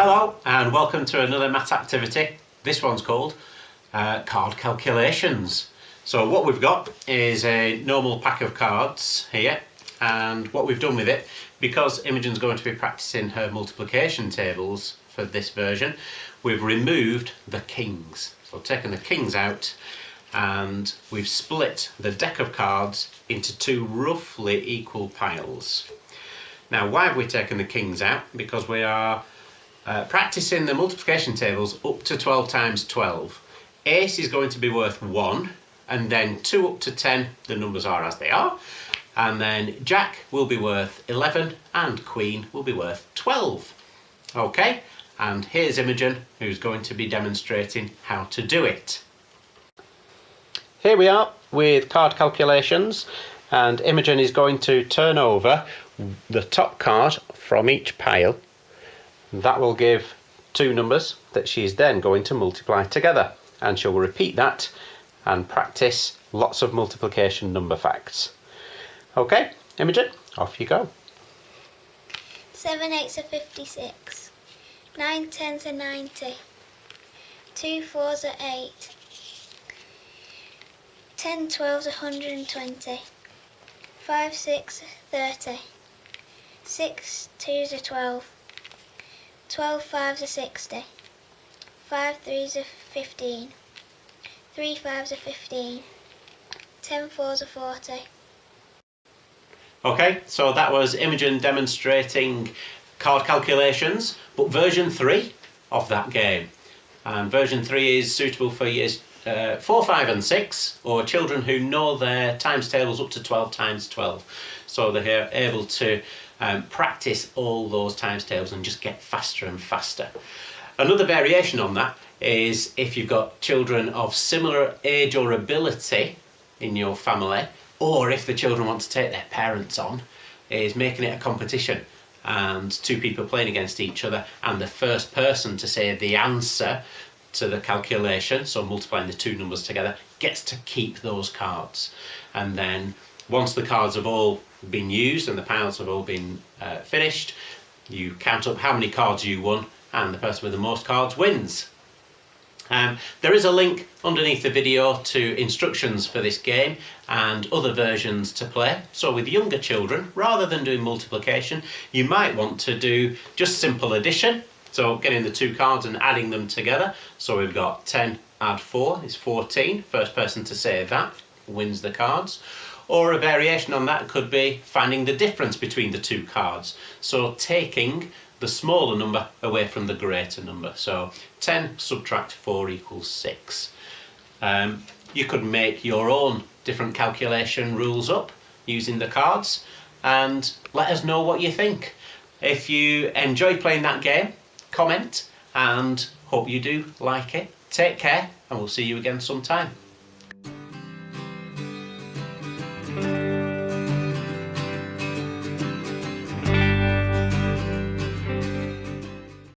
Hello and welcome to another math activity. This one's called card calculations. So what we've got is a normal pack of cards here, and what we've done with it, because Imogen's going to be practicing her multiplication tables for this version, we've removed the kings. So I've taken the kings out and we've split the deck of cards into two roughly equal piles. Now, why have we taken the kings out? Because we are practicing the multiplication tables up to 12 times 12. Ace is going to be worth 1, and then 2 up to 10, the numbers are as they are, and then Jack will be worth 11 and Queen will be worth 12. Okay, and here's Imogen, who's going to be demonstrating how to do it. Here we are with card calculations, and Imogen is going to turn over the top card from each pile. That will give two numbers that she's then going to multiply together, and she'll repeat that and practice lots of multiplication number facts. Okay, Imogen, off you go. 7 8s are 56, 9 10s are 90, 2 4s are 8, 10 12s are 120, 5 6 30, 6 2s are 12, 12 5s are 60, 5 3s are 15, 3 5s are 15, 10 4s are 40. Okay, so that was Imogen demonstrating card calculations, but version 3 of that game. And version 3 is suitable for years 4, 5 and 6, or children who know their times tables up to 12 times 12. So they're able to practice all those times tables and just get faster and faster. Another variation on that is if you've got children of similar age or ability in your family, or if the children want to take their parents on, is making it a competition and two people playing against each other, and the first person to say the answer to the calculation, so multiplying the two numbers together, gets to keep those cards. And then once the cards have all been used and the piles have all been finished, you count up how many cards you won, and the person with the most cards wins. There is a link underneath the video to instructions for this game and other versions to play. So with younger children, rather than doing multiplication, you might want to do just simple addition. So getting the two cards and adding them together. So we've got 10 add 4 is 14. First person to say that wins the cards. Or a variation on that could be finding the difference between the two cards. So taking the smaller number away from the greater number. So 10 subtract 4 equals 6. You could make your own different calculation rules up using the cards and let us know what you think. If you enjoy playing that game, comment, and hope you do like it. Take care, and we'll see you again sometime.